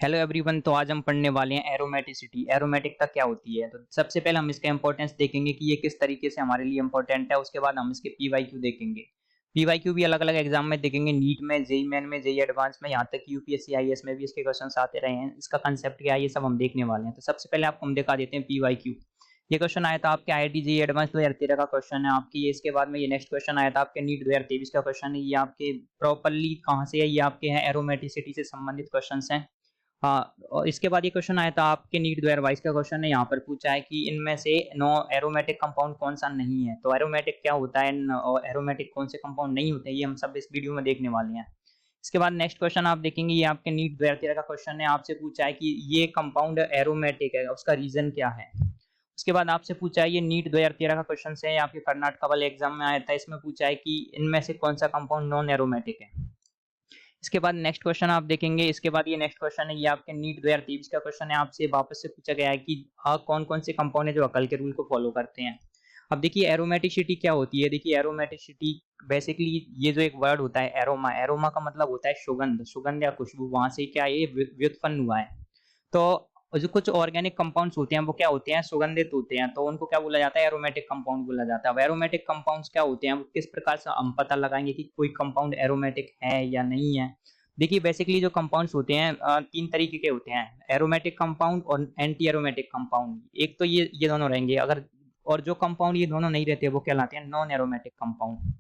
Hello everyone. तो आज हम पढ़ने वाले हैं एरोमेटिसिटी। एरोमेटिकता क्या होती है? तो सबसे पहले हम इसका इंपॉर्टेंस देखेंगे कि ये किस तरीके से हमारे लिए इंपॉर्टेंट है। उसके बाद हम इसके पीवाईक्यू देखेंगे। पीवाईक्यू भी अलग अलग एग्जाम में देखेंगे, नीट में, जेईई मेन में, जेईई एडवांस में, यहाँ तक कि यूपीएससी आईएएस में भी इसके क्वेश्चंस आते रहे हैं। इसका कंसेप्ट क्या है ये सब हम देखने वाले हैं। तो सबसे पहले आपको हम दिखा देते हैं पीवाईक्यू। ये क्वेश्चन आया था आपके आईआईटी जेईई एडवांस 2013 का क्वेश्चन है आपकी। इसके बाद में ये नेक्स्ट क्वेश्चन आया था आपके नीट 2023 का क्वेश्चन है। ये आपके प्रॉपरली कहाँ से है, ये आपके हैं एरोमेटिसिटी से संबंधित क्वेश्चन हैं। हाँ, और इसके बाद ये क्वेश्चन आया था आपके नीट 2022 का क्वेश्चन है। यहाँ पर पूछा है कि इनमें से नो एरोमेटिक कंपाउंड कौन सा नहीं है। तो एरोमेटिक क्या होता है और एरोमेटिक कौन से कंपाउंड नहीं होते हैं, ये हम सब इस वीडियो में देखने वाले हैं। इसके बाद नेक्स्ट क्वेश्चन आप देखेंगे, ये आपके नीट 2013 का क्वेश्चन है। आपसे पूछा है कि ये कंपाउंड एरोमेटिक है, उसका रीजन क्या है। उसके बाद आपसे पूछा है, ये नीट 2013 का क्वेश्चन है, आपके कर्नाटक वाले एग्जाम में आया था। इसमें पूछा है कि इनमें से कौन सा कंपाउंड नॉन एरोमेटिक है। इसके बाद नेक्स्ट क्वेश्चन आप देखेंगे। इसके बाद ये नेक्स्ट क्वेश्चन है, ये आपके नीट 2023 का क्वेश्चन है। आपसे वापस से पूछा गया है कि कौन कौन से कंपाउंड है जो अकल के रूल को फॉलो करते हैं। अब देखिए एरोमेटिसिटी क्या होती है। देखिए एरोमेटिसिटी बेसिकली ये जो एक वर्ड होता है एरोमा, एरोमा का मतलब होता है सुगंध, सुगंध या खुशबू, वहां से क्या ये व्युत्पन्न हुआ है। तो जो कुछ ऑर्गेनिक कंपाउंड्स होते हैं वो क्या होते हैं, सुगंधित होते हैं, तो उनको क्या बोला जाता है, एरोमेटिक कंपाउंड बोला जाता है। अब एरोमेटिक कंपाउंड्स क्या होते हैं, किस प्रकार से हम पता लगाएंगे कि कोई कंपाउंड एरोमेटिक है या नहीं है। देखिए बेसिकली जो कंपाउंड्स होते हैं तीन तरीके के होते हैं, एरोमेटिक कंपाउंड और एंटी एरोमेटिक कंपाउंड। एक तो ये दोनों रहेंगे अगर, और जो कंपाउंड ये दोनों नहीं रहते वो कहलाते हैं नॉन एरोमेटिक कंपाउंड।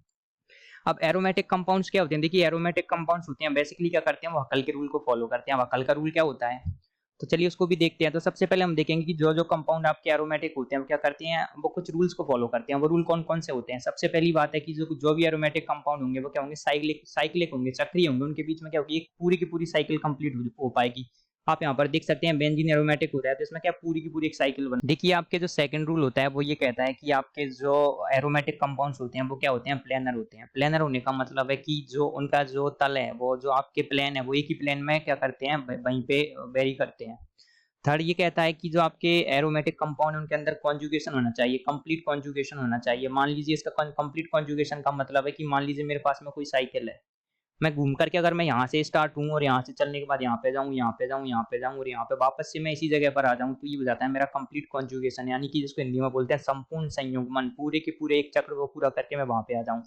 अब एरोमेटिक कंपाउंड्स क्या होते हैं, देखिए एरोमेटिक कंपाउंड्स होते हैं बेसिकली क्या करते हैं, वो हकल के रूल को फॉलो करते हैं। अब हकल का रूल क्या होता है, तो चलिए उसको भी देखते हैं। तो सबसे पहले हम देखेंगे कि जो जो कंपाउंड आपके एरोमेटिक होते हैं वो क्या करते हैं, वो कुछ रूल्स को फॉलो करते हैं। वो रूल कौन कौन से होते हैं। सबसे पहली बात है कि जो भी एरोमेटिक कंपाउंड होंगे वो क्या होंगे, साइक्लिक साइक्लिक होंगे, चक्रीय होंगे। उनके बीच में क्या होगी, एक पूरी की पूरी साइकिल कंप्लीट हो पाएगी। आप यहाँ पर देख सकते हैं बेंजीन एरोमेटिक होता है, तो इसमें क्या पूरी की पूरी एक साइकिल बन। देखिए आपके जो सेकंड रूल होता है वो ये कहता है कि आपके जो एरोमेटिक कंपाउंड्स होते हैं वो क्या होते हैं, प्लेनर होते हैं। प्लेनर होने का मतलब है कि जो उनका जो तल है, वो जो आपके प्लेन है वो एक ही प्लेन में क्या करते हैं, वहीं पे वेरी करते हैं। थर्ड ये कहता है कि जो आपके एरोमेटिक कंपाउंड है उनके अंदर कॉन्जुगेशन होना चाहिए, कंप्लीट कॉन्जुगेशन होना चाहिए। मान लीजिए इसका कंप्लीट कॉन्जुगेशन का मतलब है कि मान लीजिए मेरे पास में कोई साइकिल है, मैं घूम करके अगर मैं यहाँ से स्टार्ट हूँ और यहाँ से चलने के बाद यहाँ पे जाऊँ, यहाँ पे जाऊँ, यहाँ पे जाऊँ और यहाँ पे वापस से मैं इसी जगह पर आ जाऊँ, तो ये हो जाता है मेरा कंप्लीट कॉन्जुगेशन, यानी कि जिसको हिंदी में बोलते हैं संपूर्ण संयुग्मन। पूरे के पूरे एक चक्र को पूरा करके मैं वहां पे आ जाऊँ।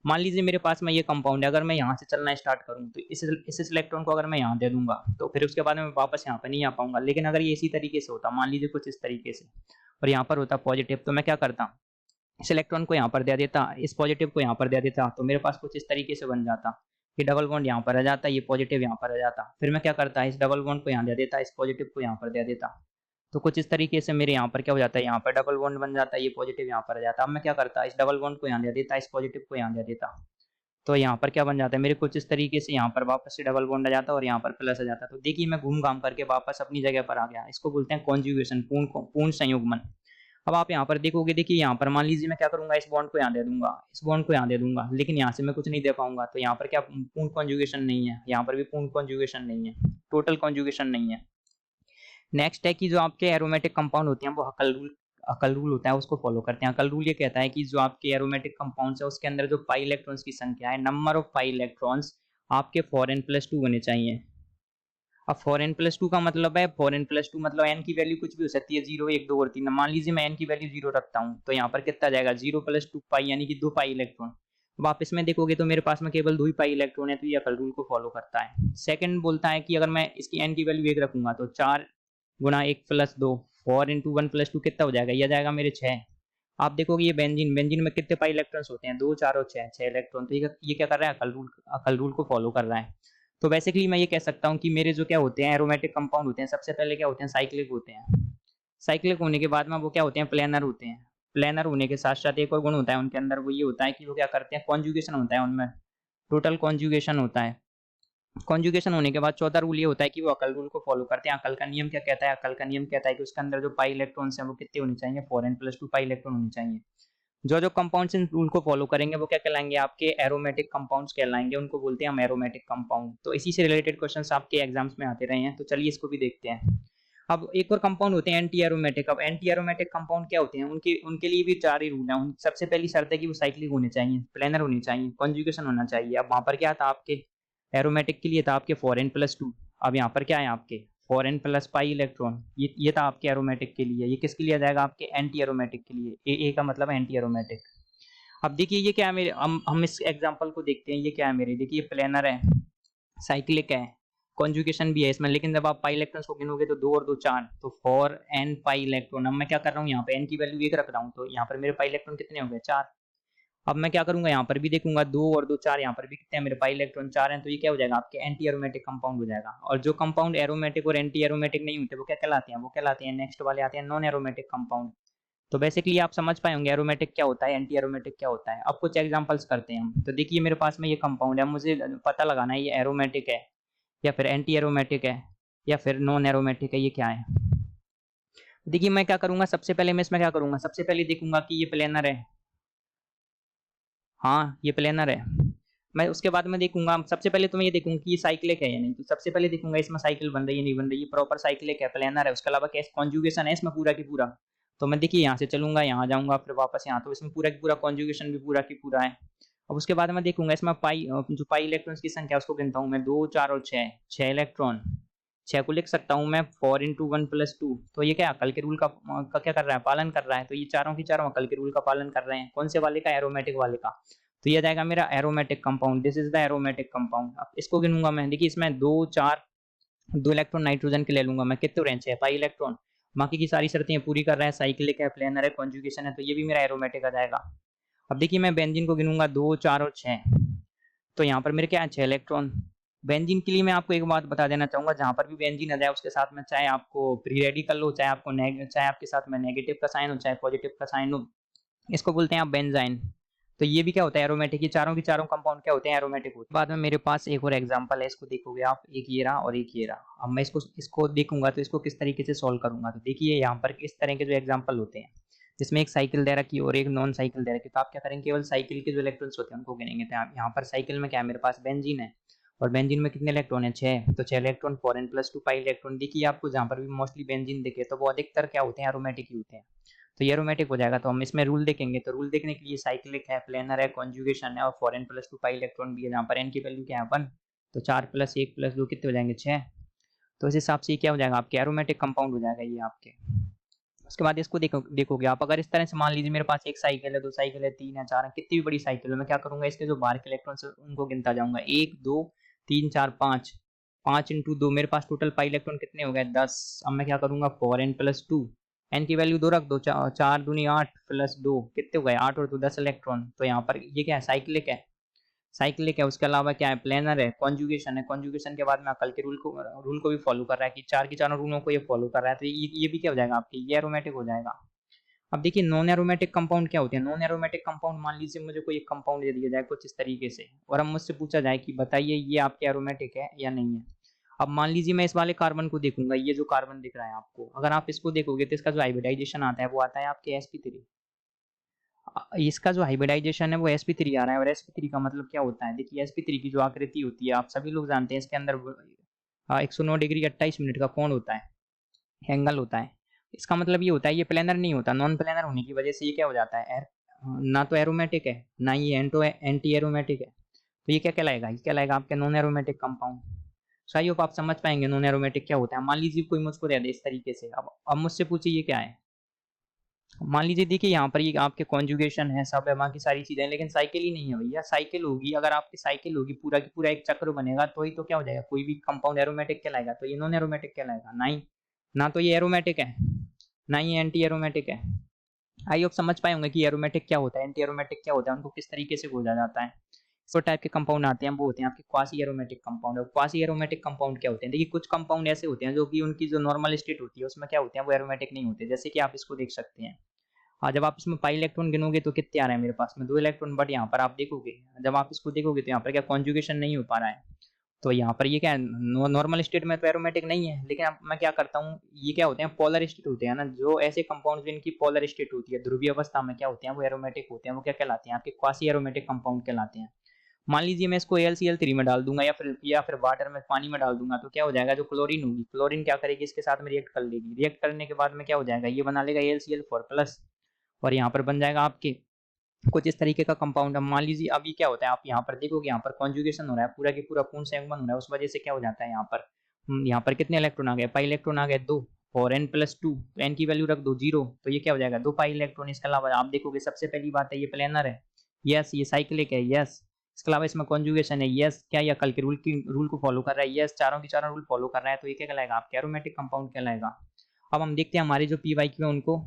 मान लीजिए मेरे पास में ये कंपाउंड है, अगर मैं यहाँ से चलना स्टार्ट करूँ तो इस इलेक्ट्रॉन को अगर मैं यहाँ दे दूंगा तो फिर उसके बाद में वापस यहाँ पे नहीं आ पाऊंगा। लेकिन अगर ये इसी तरीके से होता, मान लीजिए कुछ इस तरीके से, और यहाँ पर होता पॉजिटिव, तो मैं क्या करता, इस इलेक्ट्रॉन को यहाँ पर दे देता, इस पॉजिटिव को यहाँ पर दे देता, तो मेरे पास कुछ इस तरीके से बन जाता। ये डबल बॉन्ड यहाँ पर आ जाता, ये पॉजिटिव यहाँ पर आ जाता। फिर मैं क्या करता, इस डबल बॉन्ड को यहाँ दे देता, इस पॉजिटिव को यहाँ पर दे देता। तो कुछ इस तरीके से मेरे यहाँ पर क्या हो जाता है, यहाँ पर डबल बॉन्ड बन जाता है, ये पॉजिटिव यहाँ पर आ जाता। अब मैं क्या करता, इस डबल बॉन्ड को यहाँ दे देता, इस पॉजिटिव को यहाँ दे देता। तो यहाँ पर क्या बन जाता है मेरे, कुछ इस तरीके से यहाँ पर वापस से डबल बॉन्ड आ जाता और यहाँ पर प्लस आ जाता। तो देखिए मैं घूम घाम करके वापस अपनी जगह पर आ गया। इसको बोलते हैं कॉन्जुगेशन, पूर्ण संयुग्मन। अब आप यहाँ पर देखोगे, देखिए यहाँ पर मान लीजिए मैं क्या करूंगा, इस बॉन्ड को यहाँ दे दूंगा, इस बॉन्ड को यहाँ दे दूंगा, लेकिन यहाँ से मैं कुछ नहीं दे पाऊंगा। तो यहाँ पर क्या पूर्ण कॉन्जुगेशन नहीं है, यहाँ पर भी पूर्ण कॉन्जुगेशन नहीं है, टोटल कॉन्जुगेशन नहीं है। नेक्स्ट है कि जो आपके एरोमेटिक कंपाउंड होते हैं वो अकल रूल होता है, उसको फॉलो करते हैं। अकल रूल ये कहता है कि जो आपके एरोमेटिक कंपाउंड्स है उसके अंदर जो पाई इलेक्ट्रॉन्स की संख्या है, नंबर ऑफ पाई इलेक्ट्रॉन्स आपके 4n+2 होने चाहिए। अब 4n+2 का मतलब है, 4n+2 मतलब n की वैल्यू कुछ भी हो सकती है, 0, 1, 2 और 3। मान लीजिए मैं n की वैल्यू 0 रखता हूँ, तो यहाँ पर कितना जाएगा, 0+2 पाई, यानी कि 2 पाई इलेक्ट्रॉन। अब आप इसमें देखोगे तो मेरे पास में केवल 2 ही पाई इलेक्ट्रॉन है, तो ये अकल रूल को फॉलो करता है। सेकंड बोलता है कि अगर मैं इसकी n की वैल्यू 1 रखूंगा तो 4 गुना 1+2, 4 × 1+2 कितना हो जाएगा, यह जाएगा मेरे 6। आप देखोगे ये बेंजीन, बेंजीन में कितने पाई इलेक्ट्रॉन्स होते हैं, 2, 4 और 6, 6 इलेक्ट्रॉन। तो ये क्या कर रहा है, अकल रूल को फॉलो कर रहा है। तो बेसिकली मैं ये कह सकता हूँ कि मेरे जो क्या होते हैं एरोमेटिक कंपाउंड होते हैं, सबसे पहले क्या होते हैं, साइक्लिक होते हैं। साइक्लिक होने के बाद में वो क्या होते हैं, प्लेनर होते हैं। प्लेनर होने के साथ साथ एक और गुण होता है उनके अंदर, वो ये होता है कि वो क्या करते हैं, कॉन्जुगेशन होता है उनमें, टोटल कॉन्जुगेशन होता है। कॉन्जुगेशन होने के बाद चौथा रूल ये होता है कि वो अकल रूल को फॉलो करते हैं। अकल का नियम क्या कहता है, अकल का नियम कहता है कि उसके अंदर जो पाई इलेक्ट्रॉन्स हैं वो कितने होने चाहिए, 4n+2 पाई इलेक्ट्रॉन होने चाहिए। जो जो कंपाउंड्स इन रूल को फॉलो करेंगे वो क्या कहलाएंगे, आपके एरोमेटिक कंपाउंड्स कहलाएंगे, उनको बोलते हैं हम एरोमेटिक कंपाउंड। तो इसी से रिलेटेड क्वेश्चंस आपके एग्जाम्स में आते रहे हैं, तो चलिए इसको भी देखते हैं। अब एक और कंपाउंड होते हैं एंटी एरोमेटिक। अब एंटी एरोमेटिक कंपाउंड क्या होते हैं, उनके उनके लिए भी 4 ही रूल हैं। सबसे पहली शर्त है कि वो साइक्लिक होने चाहिए, प्लेनर होनी चाहिए, कॉन्जुगेशन होना चाहिए। अब वहां पर क्या था आपके एरोमेटिक के लिए, था आपके 4n+2। अब यहाँ पर क्या है आपके 4n प्लस पाई इलेक्ट्रॉन, ये था आपके एरोमेटिक के लिए। ये किसके लिए आ जाएगा? आपके एंटी एरोमेटिक के लिए। ए का मतलब एंटी एरोमेटिक। अब देखिए ये क्या है मेरे, हम इस एग्जांपल को देखते हैं। ये क्या है मेरे, देखिए ये प्लेनर है, साइक्लिक है, कॉन्जुगेशन भी है इसमें, लेकिन जब आप पाई इलेक्ट्रॉन्स को गिनोगे तो 2 और 2 4, तो 4n पाई इलेक्ट्रॉन। अब मैं क्या कर रहा हूँ, यहाँ पे n की वैल्यू 1 रख रहा हूँ, तो यहाँ पर मेरे पाई इलेक्ट्रॉन कितने हो गए? 4। अब मैं क्या करूंगा, यहाँ पर भी देखूंगा 2 और 2 4, यहाँ पर भी कितने हैं मेरे पाई इलेक्ट्रॉन? 4 हैं। तो ये क्या हो जाएगा? आपके एंटी एरोमेटिक कंपाउंड हो जाएगा। और जो कंपाउंड एरोमेटिक और एंटी एरोमेटिक नहीं होते वो क्या कहलाते हैं? वो कहलाते हैं, नेक्स्ट वाले आते हैं नॉन एरोमेटिक कंपाउंड। तो बेसिकली आप समझ पाए होंगे एरोमेटिक क्या होता है, एंटी एरोमेटिक क्या होता है। अब कुछ एग्जांपल्स करते हैं हम। तो देखिए मेरे पास में ये कंपाउंड है, मुझे पता लगाना है ये एरोमेटिक है या फिर एंटी एरोमेटिक है या फिर नॉन एरोमेटिक है, ये क्या है। देखिए मैं क्या करूंगा, सबसे पहले मैं इसमें क्या करूंगा, सबसे पहले देखूंगा कि ये प्लेनर है। हाँ ये प्लेनर है। मैं उसके बाद में देखूंगा, सबसे पहले तो मैं ये देखूंगा कि ये साइक्लिक है या नहीं। तो सबसे पहले देखूंगा इसमें साइकिल बन रही है नहीं बन रही है, प्रॉपर साइक्लिक है, प्लेनर है। उसके अलावा क्या कॉन्जुगेशन है इसमें पूरा की पूरा। तो मैं देखिए यहाँ से चलूंगा, यहाँ जाऊंगा, फिर वापस यहाँ, तो इसमें पूरा की पूरा कॉन्जुगेशन भी पूरा की पूरा है। अब उसके बाद मैं देखूंगा इसमें पाई, जो पाई इलेक्ट्रॉन्स की संख्या उसको गिनता हूँ मैं, 2 4 और 6, 6 इलेक्ट्रॉन। 6 को लिख सकता हूँ मैं 4 इंटू 1 प्लस 2। तो ये क्या अकल के रूल का क्या कर रहा है? पालन कर रहा है। तो ये चारों की चारों अकल के रूल का पालन कर रहे हैं। कौन से वाले का? एरोमेटिक वाले का। तो ये जाएगा मेरा aromatic compound. This is the aromatic compound. अब इसको गिनूंगा मैं, देखिए इसमें 2 4, 2 इलेक्ट्रॉन नाइट्रोजन के ले लूंगा मैं, कितने रेंज है? Pi electron. बाकी की सारी शर्तें पूरी कर रहा है, साइक्लिक है, प्लेनर है, कॉन्जुगेशन है, तो ये भी मेरा एरोमेटिक आ जाएगा। अब देखिए मैं बेंजीन को गिनूंगा 2 4 और 6, तो यहाँ पर मेरे क्या है? 6 इलेक्ट्रॉन। बेंजीन के लिए मैं आपको एक बात बता देना चाहूंगा, जहां पर भी बेंजीन आ जाए उसके साथ में चाहे आपको प्री रेडिकल हो, चाहे आपको चाहे आपके साथ में नेगेटिव का साइन हो, चाहे पॉजिटिव का साइन हो, इसको बोलते हैं आप बेंजाइन। तो ये भी क्या होता है? एरोमेटिक। ये चारों की चारों कंपाउंड क्या होते हैं? एरोमेटिक होते हैं। बाद में मेरे पास एक और एग्जांपल है, इसको देखोगे आप, एक ये रहा और एक ये रहा। अब मैं इसको इसको देखूंगा तो इसको किस तरीके से सॉल्व करूंगा। तो देखिए यहाँ पर इस तरह के जो एग्जांपल होते हैं, जिसमें एक साइकिल दे रखी है और एक नॉन साइकिल दे रखी है, तो आप क्या करेंगे, केवल साइकिल के जो इलेक्ट्रॉन्स होते हैं उनको गिनेंगे। तो यहाँ पर साइकिल में क्या है? मेरे पास बेंजीन है, और बेंजीन में कितने इलेक्ट्रॉन है? 6। तो 6 electron 4n plus 2 pi electron. देखिए आपको जहाँ पर भी मोस्टली बेंजीन दिखे तो वो अधिकतर क्या होते हैं? एरोमेटिक ही होते हैं। तो ये एरोमेटिक हो जाएगा। तो हम इसमें रूल देखेंगे, तो रूल देखने के लिए साइक्लिक है, प्लेनर है, कॉन्जुगेशन है, और 4n प्लस 2 पाई इलेक्ट्रॉन भी है, जहाँ पर n की वैल्यू क्या है? 1। तो 4 प्लस 1 प्लस 2 कितने हो जाएंगे? 6। तो इस हिसाब से क्या हो जाएगा? आपके एरोमेटिक कंपाउंड हो जाएगा ये आपके। उसके बाद इसको देखोगे आप, अगर इस तरह से मान लीजिए मेरे पास एक साइकिल है, 2 साइकिल है, 3 है, 4 है, कितनी भी बड़ी साइकिल है, मैं क्या करूंगा, इसके जो बाहर के इलेक्ट्रॉन्स उनको गिनता जाऊंगा। 1 2 3 4 5, 5 इंटू 2, मेरे पास टोटल पाई इलेक्ट्रॉन कितने हो गए? 10। अब मैं क्या करूंगा, 4n प्लस 2, एन की वैल्यू 2 रख दो, 4 दूनी 8 प्लस 2 कितने हो गए? 8 और 2 10 इलेक्ट्रॉन। तो यहाँ पर ये क्या है? साइक्लिक है, साइक्लिक है। उसके अलावा क्या है? प्लेनर है, कॉन्जुगेशन है, कॉन्जुगेशन के बाद में अकल के रूल को भी फॉलो कर रहा है, कि चार की चारों रूलों को ये फॉलो कर रहा है। तो ये भी क्या हो जाएगा आपके? ये एरोमेटिक हो जाएगा। अब देखिए नॉन एरोमेटिक कंपाउंड क्या होते हैं? नॉन एरोमेटिक कंपाउंड, मान लीजिए मुझे कोई एक कंपाउंड दे दिया जाए कुछ इस तरीके से, और अब मुझसे पूछा जाए कि बताइए ये आपके एरोमेटिक है या नहीं है। अब मान लीजिए मैं इस वाले कार्बन को देखूंगा, ये जो कार्बन दिख रहा है आपको, अगर आप इसको देखोगे तो इसका जो हाइब्रिडाइजेशन आता है वो आता है आपके sp3। इसका जो हाइब्रिडाइजेशन है वो sp3 आ रहा है। और sp3 का मतलब क्या होता है? देखिए sp3 की जो आकृति होती है आप सभी लोग जानते हैं, इसके अंदर 109 डिग्री 28 मिनट का कोण होता है, एंगल होता है। इसका मतलब ये होता है ये प्लेनर नहीं होता, नॉन प्लेनर होने की वजह से ये क्या हो जाता है? ना तो एरोमेटिक है, ना ये एंटी एरोमेटिक है। तो ये क्या कहलाएगा? ये कहलाएगा आपके non aromatic compound. So I hope आप समझ पाएंगे नॉन एरोमेटिक क्या होता है। मान लीजिए कोई मुझको दे दे इस तरीके से, अब मुझसे पूछिए ये क्या है। मान लीजिए देखिए यहाँ पर ये आपके कॉन्जुगेशन है, सब है, बाकी सारी चीजें, लेकिन साइकिल ही नहीं है भैया। साइकिल होगी, अगर आपकी साइकिल होगी, पूरा की पूरा एक चक्र बनेगा, तो ही तो क्या हो जाएगा? कोई भी कंपाउंड एरोमेटिक कहलाएगा। तो ये नॉन एरोमेटिक कहलाएगा। नहीं, ना तो ये एरोमेटिक है, ना ये एंटी एरोमेटिक है। आई होप समझ पाए होंगे कि एरोमेटिक क्या होता है, एंटी एरोमेटिक क्या होता है, उनको किस तरीके से खोजा जाता है। सो टाइप के कंपाउंड आते हैं, वो होते हैं आपके क्वासी एरोमेटिक कंपाउंड। और क्वासी एरोमेटिक कंपाउंड क्या होते हैं? देखिए कुछ कंपाउंड ऐसे होते हैं जो कि उनकी जो नॉर्मल स्टेट होती है उसमें क्या होते हैं? वो एरोमेटिक नहीं होते। जैसे कि आप इसको देख सकते हैं, जब आप इसमें पाई इलेक्ट्रॉन गिनोगे तो कितने आ रहे हैं मेरे पास में? 2 इलेक्ट्रॉन। बट यहाँ पर आप देखोगे, जब आप इसको देखोगे तो यहाँ पर क्या कॉन्जुगेशन नहीं हो पा रहा है। तो यहाँ पर ये क्या है? नॉर्मल स्टेट में तो एरोमेटिक नहीं है, लेकिन अब मैं क्या करता हूँ, ये क्या होते हैं? पोलर स्टेट होते हैं ना, जो ऐसे कंपाउंड जिनकी पोलर स्टेट होती है, ध्रुवीय अवस्था में क्या होते हैं? वो एरोमेटिक होते हैं। वो क्या कहलाते हैं? आपके क्वासी एरोमेटिक कंपाउंड कहलाते हैं। मान लीजिए मैं इसको AlCl3 में डाल दूंगा, या फिर वाटर में, पानी में डाल दूंगा, तो क्या हो जाएगा? जो क्लोरीन होगी, क्लोरीन क्या करेगी? इसके साथ में रिएक्ट कर लेगी। रिएक्ट करने के बाद में क्या हो जाएगा? ये बना लेगा AlCl4 प्लस, और यहाँ पर बन जाएगा आपके कुछ इस तरीके का कंपाउंड। अब मान लीजिए अभी क्या होता है, आप यहाँ पर देखोगे, यहाँ पर कॉन्जुगेशन हो रहा है, पूरा की पूरा पूर्ण संयुग्मन हो रहा है, उस वजह से क्या हो जाता है, यहाँ पर यहाँ पर कितने इलेक्ट्रॉन आ गए, पाई इलेक्ट्रॉन आ गए 2, और n प्लस 2, तो n की वैल्यू रख दो 0, तो ये क्या हो जाएगा 2 पाई इलेक्ट्रॉन। इसके अलावा आप देखोगे सबसे पहली बात है ये प्लेनर है, यस, ये साइक्लिक है, यस। इसके अलावा इसमें कॉन्जुगेशन है, यस, क्या ये कल के रूल को फॉलो कर रहा है, यस, चारों की चारों रूल फॉलो कर रहा है, तो ये क्या कहलाएगा आपका एरोमेटिक कंपाउंड कहलाएगा। अब हम देखते हैं हमारी जो पी वाई क्यू है उनको।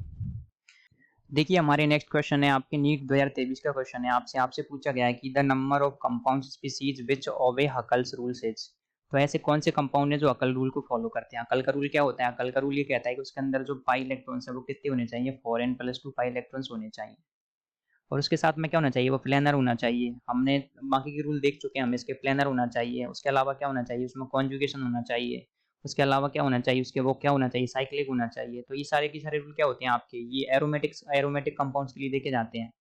देखिए हमारे नेक्स्ट क्वेश्चन है आपके नीट 2023 का क्वेश्चन है, आपसे पूछा गया है कि the number of compound species which obey Huckel's rules is. तो ऐसे कौन से कंपाउंड है जो हकल रूल को फॉलो करते हैं। हकल का रूल क्या होता है, हकल का रूल ये कहता है कि उसके अंदर जो पाई इलेक्ट्रॉन्स है वो कितने होने चाहिए, 4n+2 पाई इलेक्ट्रॉन्स होने चाहिए, और उसके साथ में क्या होना चाहिए, वो प्लेनर होना चाहिए। हमने बाकी के रूल देख चुके हैं, हम इसके प्लेनर होना चाहिए, उसके अलावा क्या होना चाहिए, उसमें कॉन्जुगेशन होना चाहिए, उसके अलावा क्या होना चाहिए, उसके वो क्या होना चाहिए, साइक्लिक होना चाहिए। तो ये सारे के सारे रूल क्या होते हैं आपके, ये एरोमेटिक कंपाउंड्स के लिए देखे जाते हैं।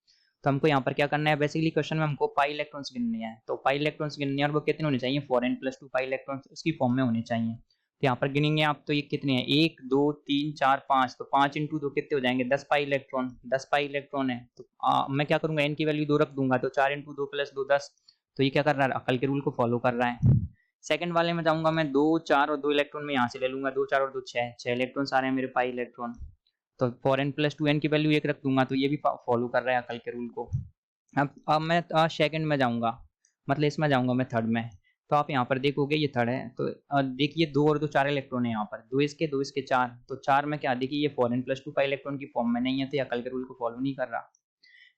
तो हमको यहाँ पर क्या करना है, बेसिकली क्वेश्चन में हमको पाई इलेक्ट्रॉन्स गिनने हैं, तो पाई इलेक्ट्रॉन्स गिनने हैं और वो कितने होने चाहिए, 4n+2 पाई इलेक्ट्रॉन्स उसकी फॉर्म में होने चाहिए। तो यहाँ पर गिनेंगे आप, तो ये कितने हैं, 1 2 3 4 5, तो 5 इंटू 2 कितने हो जाएंगे, 10 पाई इलेक्ट्रॉन, 10 पाई इलेक्ट्रॉन है। तो मैं क्या करूंगा, एन की वैल्यू 2 रख दूंगा, तो 4 इंटू 2 प्लस 2 10। तो ये क्या कर रहा है, अकल के रूल को फॉलो कर रहा है। सेकंड वाले में जाऊंगा मैं, 2 4 और 2 इलेक्ट्रॉन में यहाँ से ले लूंगा, 2 4 और 2 6 इलेक्ट्रॉन आ रहे हैं मेरे पाई इलेक्ट्रॉन। तो 4n+2 n की वैल्यू 1 रख दूंगा, तो ये भी फॉलो कर रहा है अकल के रूल को। अब मैं सेकंड में जाऊंगा, मतलब इसमें जाऊंगा मैं थर्ड में। तो आप यहाँ पर देखोगे ये थर्ड है, तो देखिए 2 और 2 4 इलेक्ट्रॉन है यहाँ पर, 2 इसके 4, तो 4 में क्या, देखिए ये 4n+2 पाई इलेक्ट्रॉन की फॉर्म में नहीं है, तो ये अकल के रूल को फॉलो नहीं कर रहा।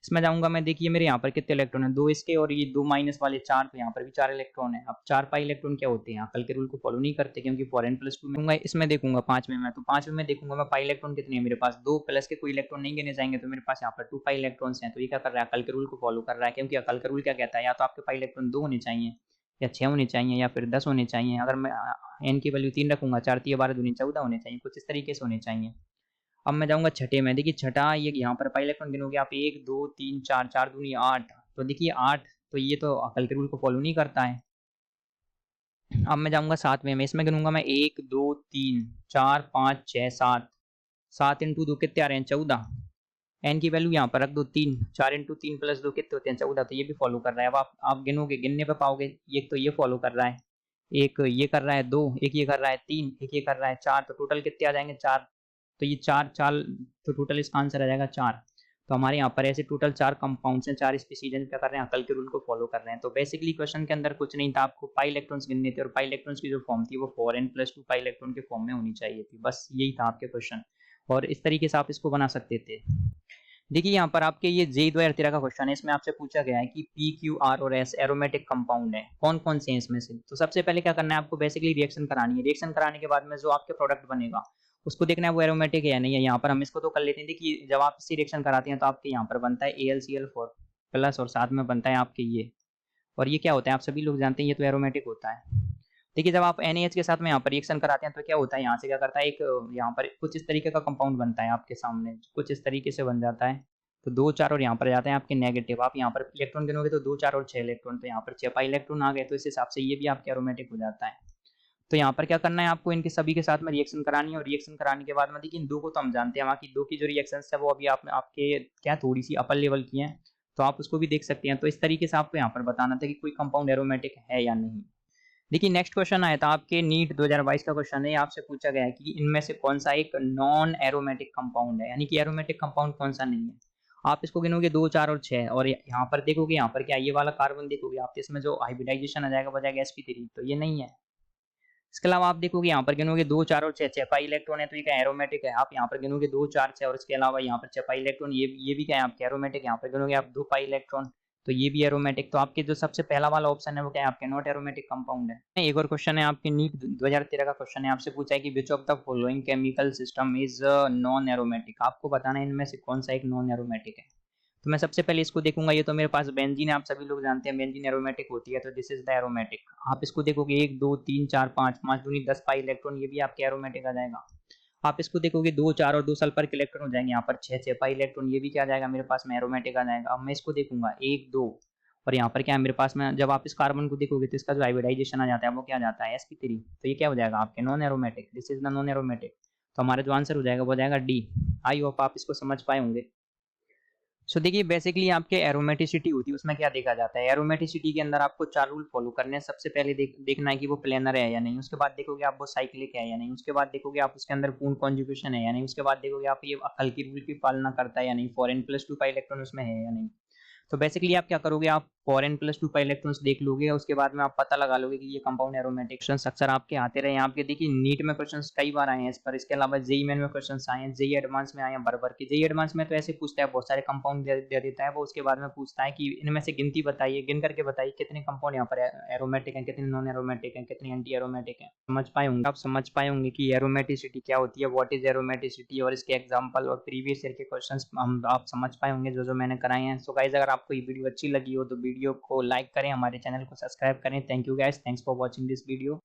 इसमें जाऊंगा मैं, देखिए मेरे यहाँ पर कितने इलेक्ट्रॉन है, 2 इसके और ये 2 माइनस वाले 4, तो यहाँ पर भी 4 इलेक्ट्रॉन है। अब 4 पाई इलेक्ट्रॉन क्या होते हैं, अकल के रूल को फॉलो नहीं करते, क्योंकि 4n+2 में इसमें देखूंगा 5 में मैं, तो 5 में देखूंगा मैं पाई इलेक्ट्रॉन कितने हैं मेरे पास, 2 प्लस के कोई इलेक्ट्रॉन नहीं गिने जाएंगे, तो मेरे पास यहाँ पर 2 पाई इलेक्ट्रॉन्स हैं। तो ये क्या कर रहा है, अकल के रूल को फॉलो कर रहा है, क्योंकि अकल का रूल क्या कहता है, या तो आपके पाई इलेक्ट्रॉन 2 होने चाहिए, या 6 होने चाहिए, या फिर 10 होने चाहिए। अगर मैं एन की वैल्यू 3 रखूंगा, 4 3 12 दूनी 14 होने चाहिए, कुछ इस तरीके से होने चाहिए। अब मैं जाऊंगा छठे में, देखिए छठा, ये यहाँ पर पाई इलेक्ट्रॉन गिनोगे आप, 1 2 3 4, 4 दूनी 8, तो देखिए 8, तो ये तो अकल के रूल को फॉलो नहीं करता है। अब मैं जाऊंगा सातवें में, इसमें गिनूंगा मैं 1 2 3 4 5 6 7, 7 इंटू 2 कितने आ रहे हैं, 14। एन की वैल्यू यहाँ पर रख दो 3, 4 इंटू 3 प्लस 2 कितने होते हैं, 14, तो ये भी फॉलो कर रहा है। अब आप गिनोगे, गिनने पे पाओगे, एक तो ये फॉलो कर रहा है, एक ये कर रहा है 2, एक ये कर रहा है 3, एक ये कर रहा है 4, तो टोटल कितने आ जाएंगे 4। तो ये 4 4, तो टोटल इसका आंसर आ जाएगा 4। तो हमारे यहाँ पर ऐसे टोटल 4 कंपाउंड्स हैं, 4 स्पीसीज हैं, क्या कर रहे हैं, अकल के रूल को फॉलो कर रहे हैं। तो बेसिकली क्वेश्चन के अंदर कुछ नहीं था, आपको पाई इलेक्ट्रॉन्स गिनने थे, और पाई इलेक्ट्रॉन्स की जो फॉर्म थी वो 4n+2 पाई इलेक्ट्रॉन के फॉर्म में होनी चाहिए थी, बस यही था आपके क्वेश्चन, और इस तरीके से आप इसको बना सकते थे। देखिए यहाँ पर आपके ये J 2013 का क्वेश्चन है, इसमें आपसे पूछा गया है कि P Q R और S एरोमेटिक कंपाउंड है, कौन कौन से हैं इसमें से। तो सबसे पहले क्या करना है आपको, बेसिकली रिएक्शन करानी है, रिएक्शन कराने के बाद में जो आपके प्रोडक्ट बनेगा उसको देखना है वो एरोमेटिक है या नहीं है। यहाँ पर हम इसको तो कर लेते हैं, देखिए जब आप इसी रिएक्शन कराते हैं तो आपके यहाँ पर बनता है AlCl4 प्लस, और साथ में बनता है आपके ये, और ये क्या होता है आप सभी लोग जानते हैं, ये तो एरोमेटिक होता है। देखिए जब आप NaH के साथ में यहाँ पर रिएक्शन कराते हैं तो क्या होता है, यहाँ से क्या करता है, एक यहाँ पर कुछ इस तरीके का कंपाउंड बनता है आपके सामने, कुछ इस तरीके से बन जाता है। तो 2 4 और यहाँ पर जाते हैं आपके नेगेटिव, आप यहाँ पर इलेक्ट्रॉन गिनोगे तो 2 4 और 6 इलेक्ट्रॉन, तो यहाँ पर 6 पाई इलेक्ट्रॉन आ गए, तो इस हिसाब से ये भी आपके एरोमेटिक हो जाता है। तो यहाँ पर क्या करना है आपको, इनके सभी के साथ में रिएक्शन करानी है, और रिएक्शन कराने के बाद में देखिए इन दो को तो हम जानते हैं, बाकी दो की जो रिएक्शन है वो अभी आपके क्या थोड़ी सी अपर लेवल की हैं, तो आप उसको भी देख सकते हैं। तो इस तरीके से आपको यहाँ पर बताना था कि कोई कंपाउंड एरोमेटिक है या नहीं। देखिए नेक्स्ट क्वेश्चन आया था आपके नीट 2022 का क्वेश्चन है, आपसे पूछा गया है कि इनमें से कौन सा एक नॉन एरोमेटिक कंपाउंड है, यानी कि एरोमेटिक कंपाउंड कौन सा नहीं है। आप इसको गिनोगे 2 4 और 6, और यहाँ पर देखोगे, यहाँ पर क्या ये वाला कार्बन देखोगे आप, इसमें जो हाइब्रिडाइजेशन आ जाएगा वो जाएगा sp3, तो ये नहीं है। इसके अलावा आप देखोगे यहाँ पर गिनोगे 2 4 और 6, 6 पाई इलेक्ट्रॉन है, तो ये क्या एरोमेटिक है। आप यहाँ पर गिनोगे 2 4 6, और इसके अलावा यहाँ पर 6 पाई इलेक्ट्रॉन, ये भी क्या है आपके एरोमेटिक। यहाँ पर गिनोगे आप 2 पाई इलेक्ट्रॉन, तो ये भी एरोमेटिक। तो आपके जो सबसे पहला वाला ऑप्शन है वो क्या है आपके नॉट एरोमेटिक कंपाउंड है। एक और क्वेश्चन है आपके नीट 2013 का क्वेश्चन है, आपसे पूछा है कि which of the following chemical system is non aromatic. आपको बताना है इनमें से कौन सा एक नॉन एरोमेटिक है। तो मैं सबसे पहले इसको देखूंगा, ये तो मेरे पास बेंजीन है, आप सभी लोग जानते हैं बेंजीन एरोमेटिक होती है, तो दिस इज द एरोमेटिक। आप इसको देखोगे 1 2 3 4 5, 5 दूनी 10 पाई इलेक्ट्रॉन, ये भी आपके एरोमेटिक आ जाएगा। आप इसको देखोगे 2 4 और 2 सल्फर के इलेक्ट्रॉन हो जाएंगे, यहाँ पर 6 6 पाई इलेक्ट्रॉन, ये भी क्या आ जाएगा मेरे पास में एरोमेटिक आ जाएगा। अब मैं इसको देखूंगा 1 2, और यहाँ पर क्या है मेरे पास में, जब आप इस कार्बन को देखोगे तो इसका जो हाइब्रिडाइजेशन आ जाता है वो क्या आ जाता है sp3, तो ये क्या हो जाएगा आपके non aromatic, this is the non aromatic. तो हमारा जो आंसर हो जाएगा वो हो जाएगा डी। आई होप आप इसको समझ पाए होंगे। सो देखिए बेसिकली आपके एरोमेटिसिटी होती है उसमें क्या देखा जाता है। एरोमेटिसिटी के अंदर आपको 4 रूल फॉलो करने हैं। सबसे पहले देखना है कि वो प्लेनर है या नहीं, उसके बाद देखोगे आप वो साइक्लिक है या नहीं, उसके बाद देखोगे आप उसके अंदर पूर्ण कॉन्जुगेशन है या नहीं, उसके बाद देखोगे आप ये हल्की रूल की पालना करता है या नहीं, 4n+2 का इलेक्ट्रॉन उसमें है या नहीं। तो बेसिकली आप क्या करोगे, आप 4n+2 का इलेक्ट्रॉन्स देख लोगे, उसके बाद में आप पता लगा लोगे कि ये कंपाउंड एरोमेटिक। क्वेश्चंस अक्सर आपके आते रहे हैं। आपके देखिए नीट में क्वेश्चंस कई बार आए हैं इस पर, इसके अलावा जेईई मेन में क्वेश्चंस आए हैं, जेईई एडवांस में आए हैं भर भर के। जेईई एडवांस में तो ऐसे पूछता है, बहुत सारे कंपाउंड दे देता है वो, उसके बाद में पूछता है कि इनमें से गिनती बताइए, गिन करके बताइए कितने कंपाउंड यहाँ पर एरोमेटिक हैं, कितने नॉन एरोमेटिक हैं, कितने एंटी एरोमेटिक हैं। समझ पाए होंगे, आप समझ पाए होंगे कि एरोमेटिसिटी क्या होती है, व्हाट इज एरोमेटिसिटी, और इसके एग्जांपल और प्रीवियस ईयर के क्वेश्चंस हम आप समझ पाए होंगे जो जो मैंने कराए हैं। सो गाइस अगर आपको ये वीडियो अच्छी लगी हो तो वीडियो को लाइक करें, हमारे चैनल को सब्सक्राइब करें। Thank you guys, thanks for watching this video.